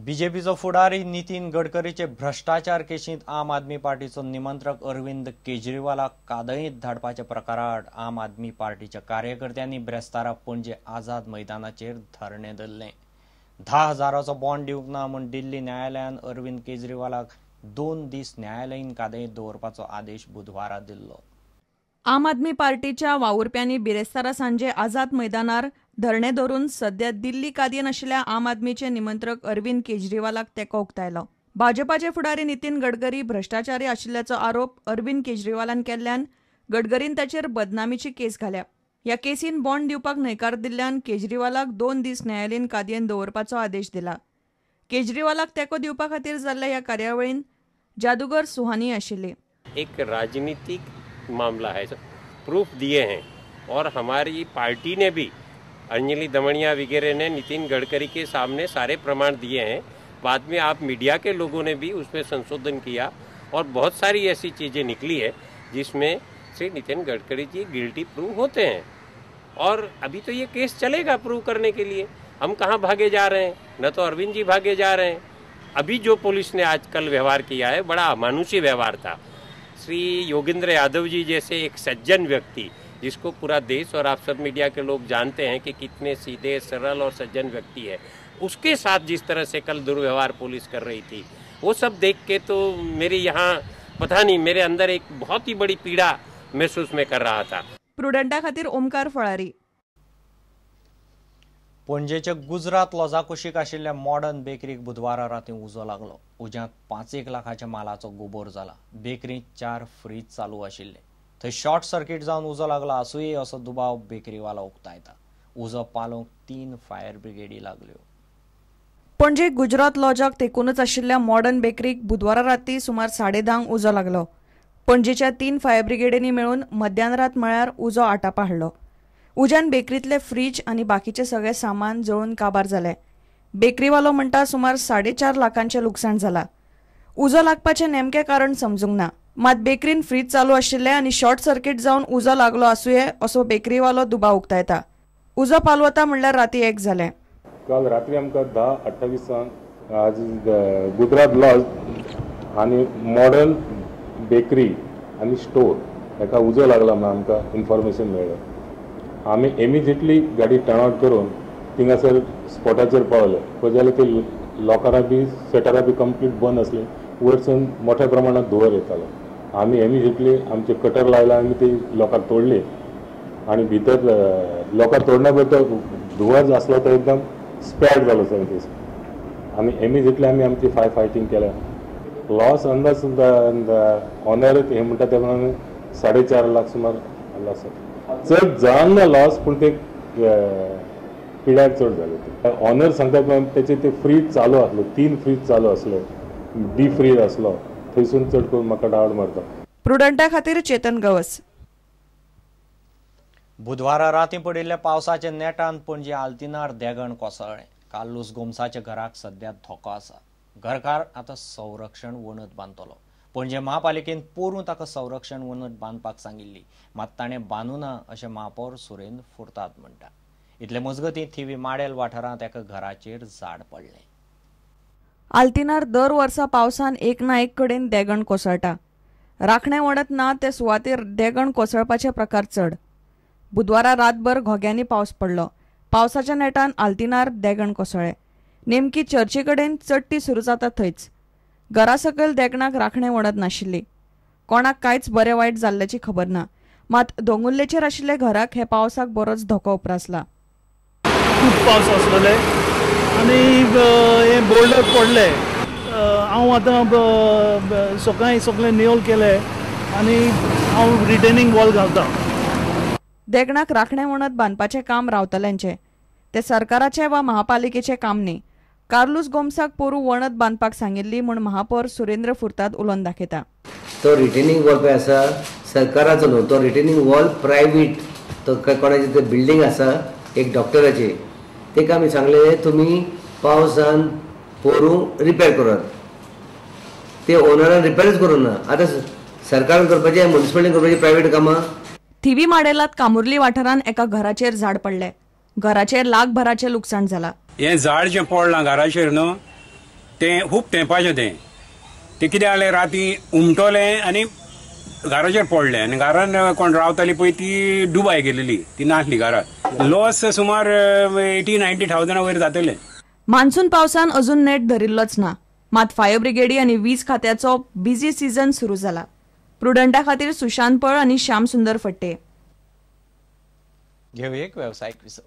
बीजेपीचो फुडारी नितीन गडकरीचे भ्रष्टाचार केशींत आम आदमी पार्टीचो निमंत्रक अरविंद केजरीवालाक कादयींत धाडपाच्या प्रकारात आम आदमी पार्टीच्या कार्यकर्त्यांनी ब्रेस्तारा पणजे आझाद मैदानाचेर धरणे धरले। 10,000चो बॉन्ड दिवंक ना म्हूण दिल्ली न्यायालयान अरविंद केजरीवालाक 2 दीस न्यायालयीन कादयींत दवरपाचो आदेश बुधवारा दिल्लो। आम आदमी पार्टीच्या वावुरप्यांनी बिरेस्तारा सांजे आझाद मैदानार धरणे धरून सध्या दिल्ली कादयेन आशिल्ल्या आम आदमीचे निमंत्रक अरविंद केजरीवालाक तेंको उक्तायलो। भाजपाचे फुडारी नितीन गडकरी भ्रष्टाचारी आशिल्ल्याचो आरोप अरविंद केजरीवालान केल्ल्यान गडकरीन ताचेर बदनामीची केस घाल्या। ह्या केसीन बॉन्ड दिवपाक न्हयकार दिल्ल्यान केजरीवालाक 2 दीस न्यायालयीन कादयेन दवरपाचो आदेश दिला। केजरीवालाक तेंको दिवपा खातीर जाल्ल्या ह्या कार्यावळीन जादूगर सुहानी आशिल्ली। एक राजनीतिक मामला है, प्रूफ दिए हैं और हमारी पार्टी ने भी अंजलि दमनिया वगैरह ने नितिन गडकरी के सामने सारे प्रमाण दिए हैं। बाद में आप मीडिया के लोगों ने भी उसमें संशोधन किया और बहुत सारी ऐसी चीज़ें निकली है जिसमें श्री नितिन गडकरी जी गिल्टी प्रूव होते हैं। और अभी तो ये केस चलेगा प्रूव करने के लिए। हम कहाँ भागे जा रहे हैं, न तो अरविंद जी भागे जा रहे हैं। अभी जो पुलिस ने आजकल व्यवहार किया है बड़ा अमानुषी व्यवहार था। श्री योगेंद्र यादव जी जैसे एक सज्जन व्यक्ति, जिसको पूरा देश और आप सब मीडिया के लोग जानते हैं कि कितने सीधे सरल और सज्जन व्यक्ति है, उसके साथ जिस तरह से कल दुर्व्यवहार पुलिस कर रही थी, वो सब देख के तो मेरे यहाँ पता नहीं, मेरे अंदर एक बहुत ही बड़ी पीड़ा महसूस में कर रहा था। प्रुडंटा खातीर ओमकार फळारी। पणजेच्या गुजरात लॉजा कुशीक आशिल्ल्या मॉडर्न बेकरीक बुधवारा राती उजो लागलो। उज्यांत 5 लाखाच्या मालाचो गोबोर जाला। बेकरींत 4 फ्रीज चालू आशिल्ले। थंय शॉर्ट सर्किट जावन उजो लागला आसूय असो दुबाव बेकरीवालो उक्तायता। उजो पालोवंक 3 फायर ब्रिगेडी लागल्यो। पणजे गुजरात लॉजाक तेंकूनच आशिल्ल्या मॉडर्न बेकरीक बुधवारा राती सुमार 10:30 उजो लागलो। पणजेच्या 3 फायर ब्रिगेडींनी मेळून मध्यानरात म्हळ्यार उजो आटापा हाडलो। उज्यान बेकरींतले फ्रीज आनी बाकीचे सगळे सामान जळून काबार जाले। बेकरीवालो म्हणटा सुमार 4.5 लाखांचें लुकसाण जाला। उजो लागपाचें नेमकें कारण समजूंक ना, मात बेकरीन फ्रीज चालू आशिल्ले आनी शॉर्ट सर्किट जावन उजो लागलो आसूये असो बेकरीवालो दुबाव उक्तायता। उजो पालवता म्हणल्यार राती 1 जालें। काल रात्री आमकां 10:28 आज गुजरात लॉज आनी मॉडर्न बेकरी आनी स्टोर हेका उजो लागला म्हणून आमकां इन्फॉर्मेशन मेळ्ळें। आमी इमिजिएटली गाडी टर्न आउट करून थिंगासर स्पॉटाचेर पावले। पळय जाल्यार ते लॉकरां बी शटरां बी कंप्लीट बंद आसली। वयरसून मोठ्या प्रमाणात धुंवर येतालो। आमी इमिजिएटली आमचे कटर लायला आनी ते लॉकर तोडले आनी भितर लॉकर तोडण्या बद्दल धुंवर जो आसलो तो एकदम स्प्रेड जालो सारकेच। आमी इमिजिएटली आमची फायटिंग केलें। लॉस अंदाज ऑनर हे म्हणटा ते प्रमाणे 4.5 लाख सुमार जाल्लो आसा। चड जावन ना लॉस, पूण ते पिड्यार चड जाले। ऑनर सांगता त्याचे ते फ्रीज चालू आसलो, 3 फ्रीज चालू आसले, डी फ्रीज आसलो, थंयसून चड करून म्हाका डावट मारता। प्रुडंटा खातीर चेतन गवस। बुधवारा राती पडिल्ल्या पावसाच्या नेटान पणजे आल्तिनार देगण कोसळ्ळें। काल्लूस गोमसाच्या घराक सध्या धोको आसा। घरकार आतां संरक्षण वणत बांदतलो। पणजे महापालिकेन पोरूं ताका संरक्षण वणत बांदपाक सांगिल्ली, मात ताणें बांदूना अशें महापौर सुरेंद्र फुर्ताद म्हणटा। इतले मजगतीं थिवी माडेल वाठारांत एका घराचेर झाड पडलें। आल्तिनार दर वर्सा पावसान एक ना एक कडेन देगण कोसळटा। राखणें वणत ना ते सुवातेर देगण कोसळपाचे प्रकार चड। बुधवारा रातभर घोग्यांनी पावस पडलो। पावसाच्या नेटान आल्तिनार देगण कोसळ्ळें। नेमकी चर्ची कडेन चडटी सुरू जाता थंयच। घरा सकयल देगणाक राखणें वणत नाशिल्ली। कोणाक कांयच बरें वायट जाल्ल्याची खबर ना, मात दोंगुल्लेचेर आशिल्ले घराक हे पावसाक बरोच धोको उप्रासला। खूब पावस आसलेले आनी हे बोल्डर पडले। हांव आतां सकाळीं निवळ केले आनी हांव रिटेनिंग वॉल घालता। देगणाक राखणें वणत बांदपाचें काम रावतल्यांचें। ते सरकाराचें वा महापालिकेचें काम न्ही। कार्लूस गोमसाक पोरूं वणत बांदपाक सांगिल्ली म्हूण महापौर सुरेंद्र फुर्ताद उलोवन दाखयता। तो रिटेनिंग वॉल पळय आसा सरकाराचो न्हू, तो रिटेनिंग वॉल प्रायवेट, तो कोणाची ते बिल्डींग आसा एक डॉक्टराची, तेका आमी सांगलें तुमी पावसान पोरूं रिपेर करात। ते ओनरान रिपेरच करूं ना। आतां सरकारान करपाचें, म्युनिसिपालिटीन करपाचें प्रायवेट कामां। थिवी माडेलात कामुर्ली वाठारांत एका घराचेर झाड पडलें। घराचेर लाखभराचें लुकसाण जालां। हें झाड जें पडलां घराचेर न्हू, ते खूब तेंपाचें ते कितें जालें राती उमटोलें आनी घराचेर पडलें आनी घरान कोण रावताली पळय ती डुबाय गेलेली, ती नासली घरात. लॉस सुमार 80-90,000 वयर जातलें. मान्सून पावसान अजून नेट धरिल्लोच ना, मात फायर ब्रिगेडी आनी वीज खात्याचो बिझी सीझन सुरू जाला. प्रुडंटा खातीर सुशांत पळ आनी श्याम सुंदर फट्टे. घेऊ एक व्यावसायिक विसव.